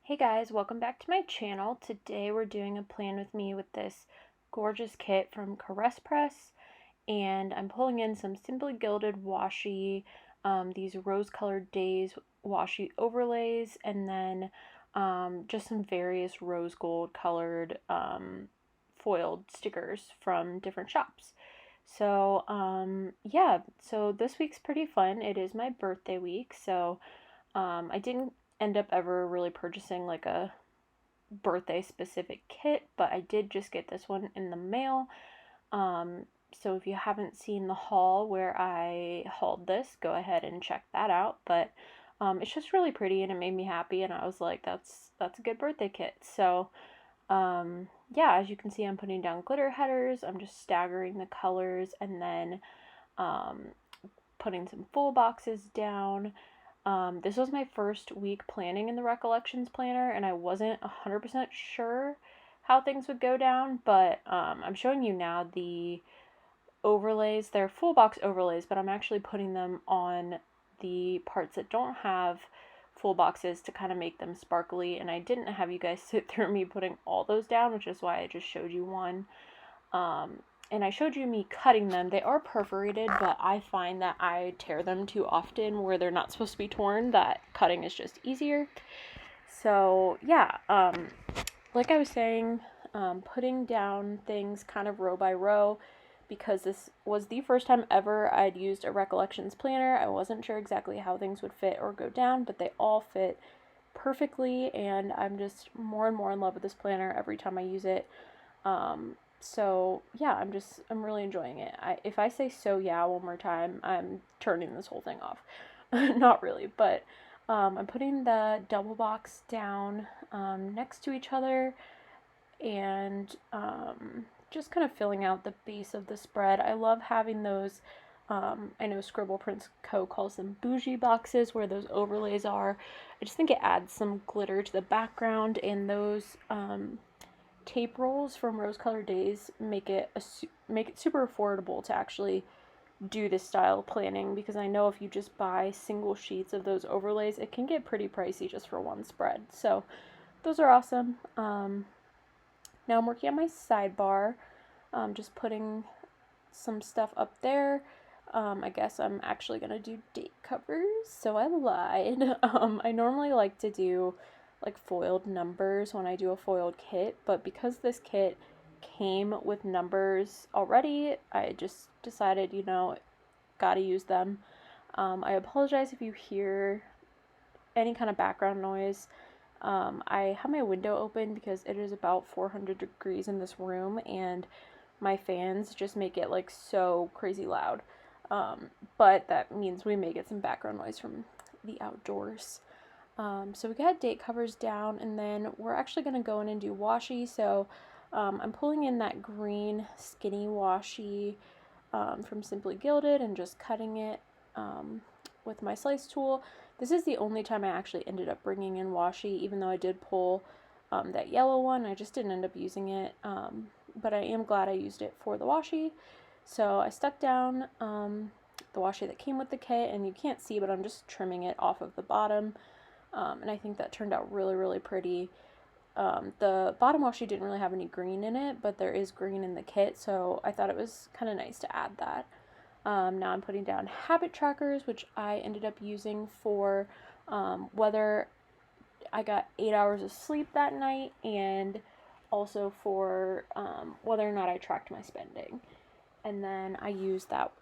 Hey guys, welcome back to my channel. Today we're doing a plan with me with this gorgeous kit from Caress Press, and I'm pulling in some Simply Gilded washi, these rose colored days washi overlays, and then just some various rose gold colored foiled stickers from different shops. So yeah, so this week's pretty fun. It is my birthday week, so I didn't end up ever really purchasing like a birthday specific kit, but I did just get this one in the mail. So if you haven't seen the haul where I hauled this, go ahead and check that out. But it's just really pretty and it made me happy, and I was like, that's a good birthday kit. So yeah, as you can see, I'm putting down glitter headers. I'm just staggering the colors and then um, putting some full boxes down. This was my first week planning in the Recollections Planner, and I wasn't 100% sure how things would go down, but I'm showing you now the overlays. They're full box overlays, but I'm actually putting them on the parts that don't have full boxes to kind of make them sparkly, and I didn't have you guys sit through me putting all those down, which is why I just showed you one. And I showed you me cutting them. They are perforated, but I find that I tear them too often where they're not supposed to be torn, that cutting is just easier. So yeah, like I was saying, putting down things kind of row by row, because this was the first time ever I'd used a Recollections planner. I wasn't sure exactly how things would fit or go down, but they all fit perfectly, and I'm just more and more in love with this planner every time I use it. So yeah, I'm really enjoying it. If I say so yeah one more time, I'm turning this whole thing off. Not really, but I'm putting the double box down next to each other, and just kind of filling out the base of the spread. I love having those. I know Scribble Prints Co. calls them bougie boxes, where those overlays are. I just think it adds some glitter to the background, and those tape rolls from Rose Colored Days make it super affordable to actually do this style of planning, because I know if you just buy single sheets of those overlays, it can get pretty pricey just for one spread. So those are awesome. Now I'm working on my sidebar, just putting some stuff up there. I guess I'm actually gonna do date covers, so I lied. I normally like to do like foiled numbers when I do a foiled kit, but because this kit came with numbers already, I just decided, gotta use them. I apologize if you hear any kind of background noise. I have my window open because it is about 400 degrees in this room, and my fans just make it like so crazy loud. But that means we may get some background noise from the outdoors. So we got date covers down, and then we're actually going to go in and do washi. So I'm pulling in that green skinny washi from Simply Gilded and just cutting it with my slice tool. This is the only time I actually ended up bringing in washi, even though I did pull that yellow one. I just didn't end up using it, but I am glad I used it for the washi. So I stuck down the washi that came with the kit, and you can't see, but I'm just trimming it off of the bottom. And I think that turned out really, really pretty. The bottom washi didn't really have any green in it, but there is green in the kit, so I thought it was kind of nice to add that. Now I'm putting down habit trackers, which I ended up using for whether I got 8 hours of sleep that night, and also for whether or not I tracked my spending. And then I used that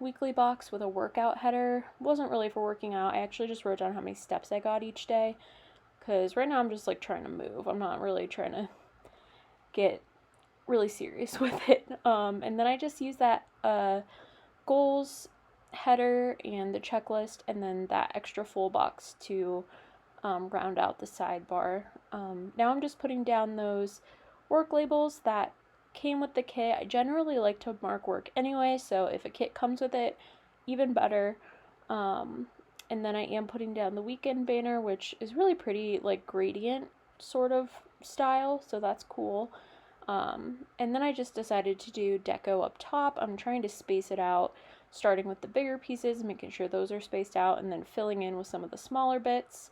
weekly box with a workout header. It wasn't really for working out. I actually just wrote down how many steps I got each day, because right now I'm just like trying to move. I'm not really trying to get really serious with it. And then I just used that goals header and the checklist, and then that extra full box to round out the sidebar. Now I'm just putting down those work labels that came with the kit. I generally like to mark work anyway, so if a kit comes with it, even better. And then I am putting down the weekend banner, which is really pretty, like gradient sort of style, so that's cool. And then I just decided to do deco up top. I'm trying to space it out, starting with the bigger pieces, making sure those are spaced out, and then filling in with some of the smaller bits.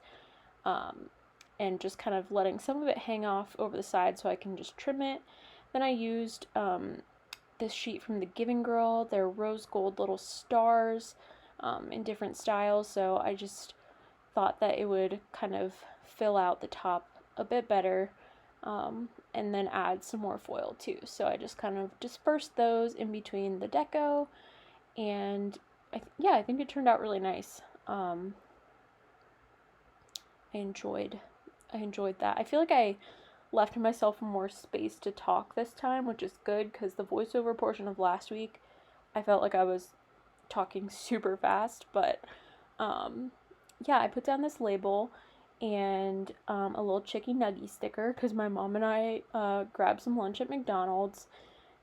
and just kind of letting some of it hang off over the side so I can just trim it. Then I used this sheet from the Giving Girl. They're rose gold little stars in different styles, so I just thought that it would kind of fill out the top a bit better, and then add some more foil too. So I just kind of dispersed those in between the deco, and I think it turned out really nice. I enjoyed that. I feel like I left myself more space to talk this time, which is good, because the voiceover portion of last week, I felt like I was talking super fast. But yeah, I put down this label and a little chicky nuggy sticker, because my mom and I grabbed some lunch at McDonald's,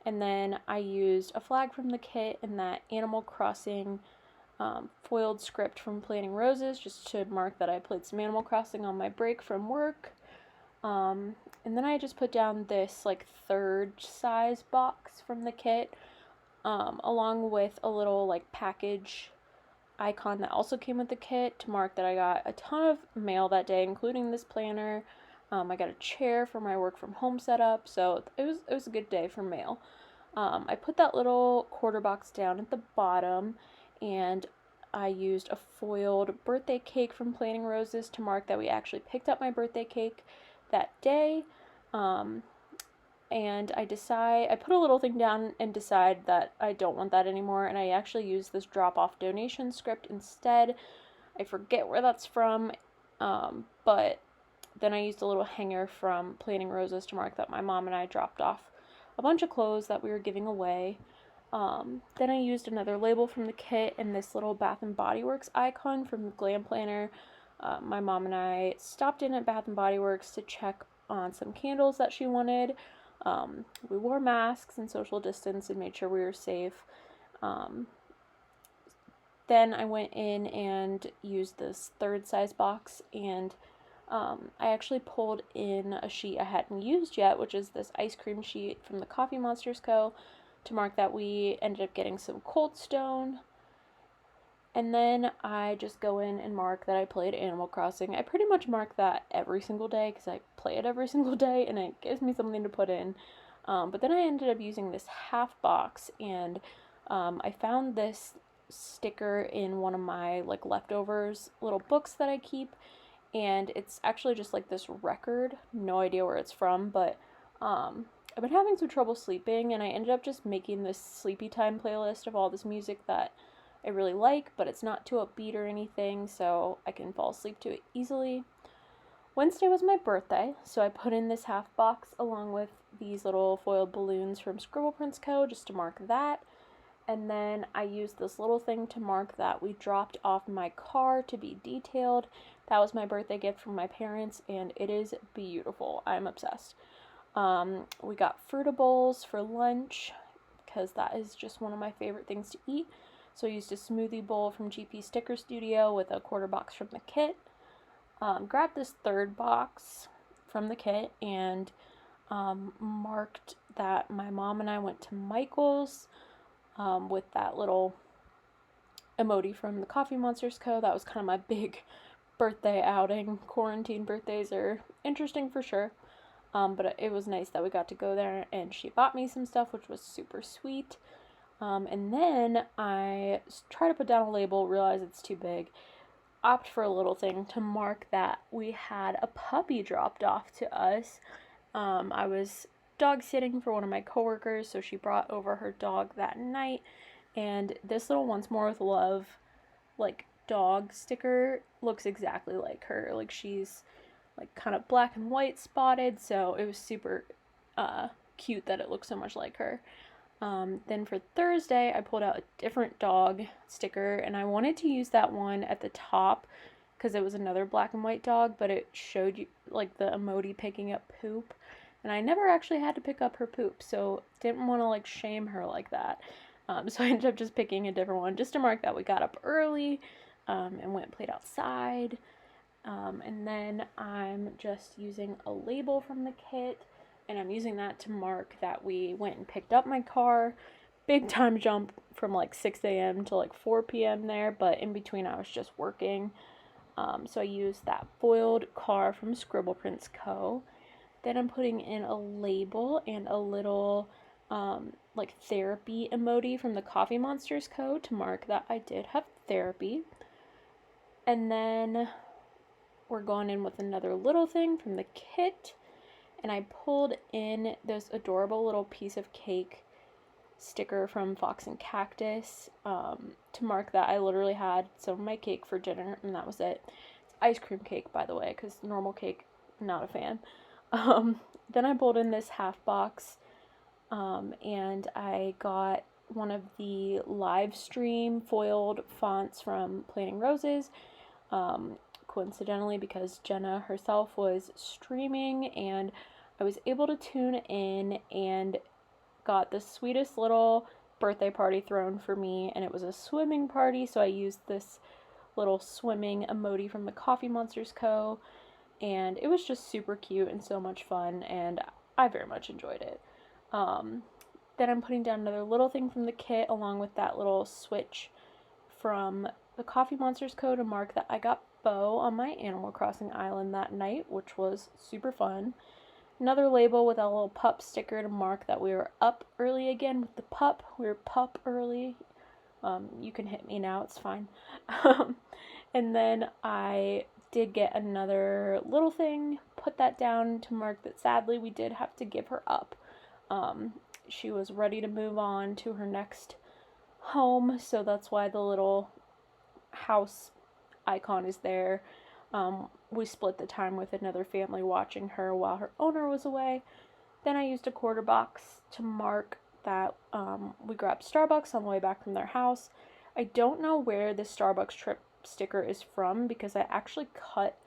and then I used a flag from the kit and that Animal Crossing foiled script from Planting Roses, just to mark that I played some Animal Crossing on my break from work. And then I just put down this like 3rd size box from the kit, along with a little like package icon that also came with the kit, to mark that I got a ton of mail that day, including this planner. I got a chair for my work from home setup, so it was a good day for mail. I put that little quarter box down at the bottom, and I used a foiled birthday cake from Planting Roses to mark that we actually picked up my birthday cake that day. And I put a little thing down and decide that I don't want that anymore, and I actually used this drop-off donation script instead. I forget where that's from, but then I used a little hanger from Planting Roses to mark that my mom and I dropped off a bunch of clothes that we were giving away. Then I used another label from the kit and this little Bath & Body Works icon from the Glam Planner. My mom and I stopped in at Bath & Body Works to check on some candles that she wanted. We wore masks and social distance and made sure we were safe. Then I went in and used this 3rd size box, and I actually pulled in a sheet I hadn't used yet, which is this ice cream sheet from the Coffee Monsters Co., to mark that we ended up getting some Cold Stone. And then I just go in and mark that I played Animal Crossing. I pretty much mark that every single day, because I play it every single day, and it gives me something to put in. But then I ended up using this half box, and I found this sticker in one of my like leftovers little books that I keep, and it's actually just like this record. No idea where it's from, but I've been having some trouble sleeping, and I ended up just making this sleepy time playlist of all this music that I really like, but it's not too upbeat or anything, so I can fall asleep to it easily. Wednesday was my birthday, so I put in this half box along with these little foiled balloons from Scribble Prints Co. just to mark that. And then I used this little thing to mark that we dropped off my car to be detailed. That was my birthday gift from my parents, and it is beautiful. I'm obsessed. We got Fruitables for lunch, because that is just one of my favorite things to eat. So I used a smoothie bowl from GP Sticker Studio with a quarter box from the kit. Grabbed this 3rd box from the kit and marked that my mom and I went to Michael's with that little emoji from the Coffee Monsters Co. That was kind of my big birthday outing. Quarantine birthdays are interesting for sure. But it was nice that we got to go there, and she bought me some stuff, which was super sweet. And then I try to put down a label, realize it's too big, opt for a little thing to mark that we had a puppy dropped off to us. I was dog sitting for one of my coworkers, so she brought over her dog that night, and this little Once More with Love like dog sticker looks exactly like her. Like, she's like kind of black and white spotted, so it was super cute that it looks so much like her. Then for Thursday, I pulled out a different dog sticker, and I wanted to use that one at the top because it was another black and white dog, but it showed you like the emoji picking up poop, and I never actually had to pick up her poop, so didn't want to like shame her like that. So I ended up just picking a different one just to mark that we got up early and went and played outside. And then I'm just using a label from the kit, and I'm using that to mark that we went and picked up my car. Big time jump from like 6 a.m. to like 4 p.m. there, but in between I was just working. So I used that foiled car from VeryJennyCo. Then I'm putting in a label and a little like therapy emoji from the Coffee Monsters Co. to mark that I did have therapy. And then we're going in with another little thing from the kit. And I pulled in this adorable little piece of cake sticker from Fox and Cactus to mark that I literally had some of my cake for dinner, and that was it. It's ice cream cake, by the way, because normal cake, not a fan. Then I pulled in this half box, and I got one of the live stream foiled fonts from Planting Roses, coincidentally because Jenna herself was streaming, and I was able to tune in and got the sweetest little birthday party thrown for me, and it was a swimming party, so I used this little swimming emoji from the Coffee Monsters Co. And it was just super cute and so much fun, and I very much enjoyed it. Then I'm putting down another little thing from the kit along with that little switch from the Coffee Monsters Co. to mark that I got Bo on my Animal Crossing island that night, which was super fun. Another label with a little pup sticker to mark that we were up early again with the pup. We were pup early. You can hit me now, it's fine. And then I did get another little thing, put that down to mark that sadly we did have to give her up. She was ready to move on to her next home, so that's why the little house icon is there. We split the time with another family watching her while her owner was away. Then I used a quarter box to mark that we grabbed Starbucks on the way back from their house. I don't know where the Starbucks trip sticker is from because I actually cut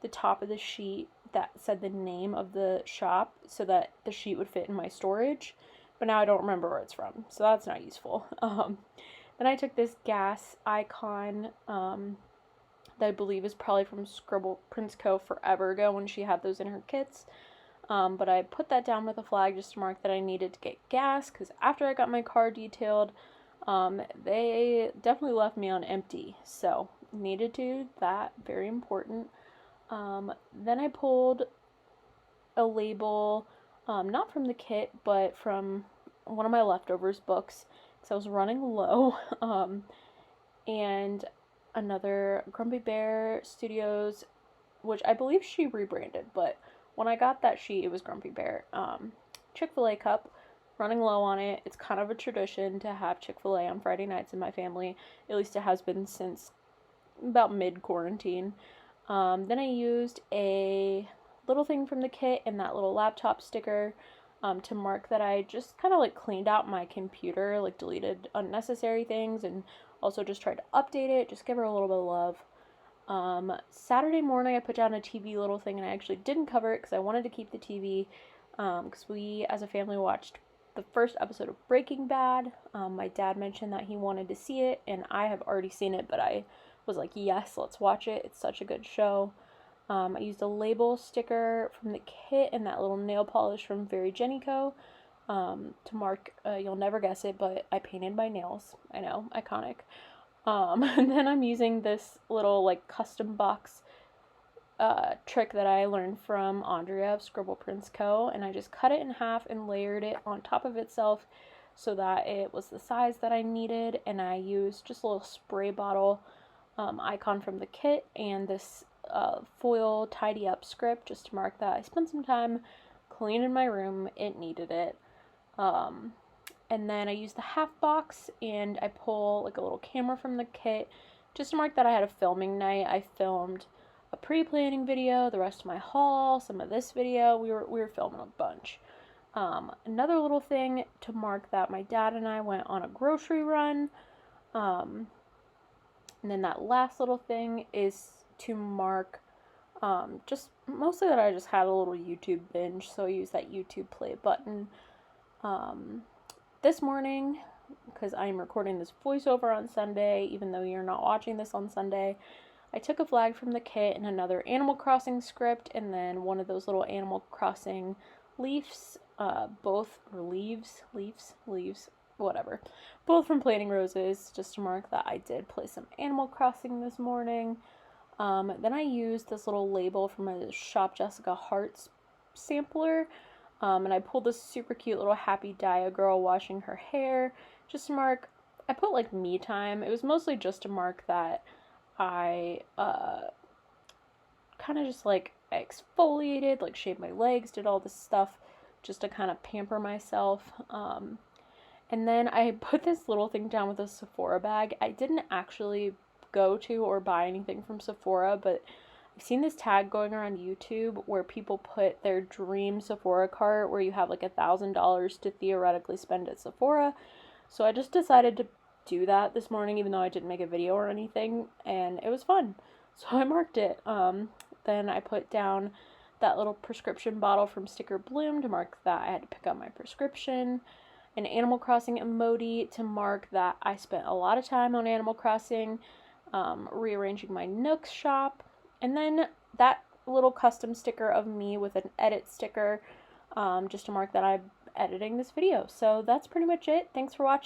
the top of the sheet that said the name of the shop so that the sheet would fit in my storage, but now I don't remember where it's from, so that's not useful. Then I took this gas icon that I believe is probably from VeryJennyCo forever ago when she had those in her kits, but I put that down with a flag just to mark that I needed to get gas because after I got my car detailed, they definitely left me on empty, so needed to do that, very important. Then I pulled a label, not from the kit, but from one of my leftovers books, because I was running low, and another Grumpy Bear Studios, which I believe she rebranded, but when I got that sheet, it was Grumpy Bear. Chick-fil-A cup. Running low on it. It's kind of a tradition to have Chick-fil-A on Friday nights in my family. At least it has been since about mid-quarantine. Then I used a little thing from the kit and that little laptop sticker to mark that I just kind of like cleaned out my computer, like deleted unnecessary things, and also just tried to update it, just give her a little bit of love. Saturday morning I put down a TV little thing, and I actually didn't cover it because I wanted to keep the TV, because we as a family watched the first episode of Breaking Bad. My dad mentioned that he wanted to see it, and I have already seen it, but I was like, yes, let's watch it. It's such a good show. I used a label sticker from the kit and that little nail polish from VeryJennyCo to mark, you'll never guess it, but I painted my nails. I know, iconic. And then I'm using this little like custom box trick that I learned from Andrea of VeryJennyCo, and I just cut it in half and layered it on top of itself so that it was the size that I needed, and I used just a little spray bottle icon from the kit and this foil tidy up script just to mark that I spent some time cleaning my room. It needed it. And then I used the half box and I pull like a little camera from the kit just to mark that I had a filming night. I filmed a pre-planning video, the rest of my haul, some of this video. We were filming a bunch. Another little thing to mark that my dad and I went on a grocery run. And then that last little thing is to mark just mostly that I just had a little YouTube binge, so I use that YouTube play button. This morning, because I'm recording this voiceover on Sunday, even though you're not watching this on Sunday, I took a flag from the kit and another Animal Crossing script, and then one of those little Animal Crossing leaves, whatever, both from Planting Roses, just to mark that I did play some Animal Crossing this morning. Then I used this little label from a Shop Jessica Hearts sampler, and I pulled this super cute little happy Dia girl washing her hair, just to mark, I put like me time. It was mostly just to mark that I kind of just like exfoliated, like shaved my legs, did all this stuff just to kind of pamper myself. And then I put this little thing down with a Sephora bag. I didn't actually go to or buy anything from Sephora, but I've seen this tag going around YouTube where people put their dream Sephora cart where you have like $1,000 to theoretically spend at Sephora. So I just decided to do that this morning, even though I didn't make a video or anything, and it was fun. So I marked it. Then I put down that little prescription bottle from Sticker Bloom to mark that I had to pick up my prescription. An Animal Crossing emoji to mark that I spent a lot of time on Animal Crossing, rearranging my Nook shop. And then that little custom sticker of me with an edit sticker, just to mark that I'm editing this video. So that's pretty much it. Thanks for watching.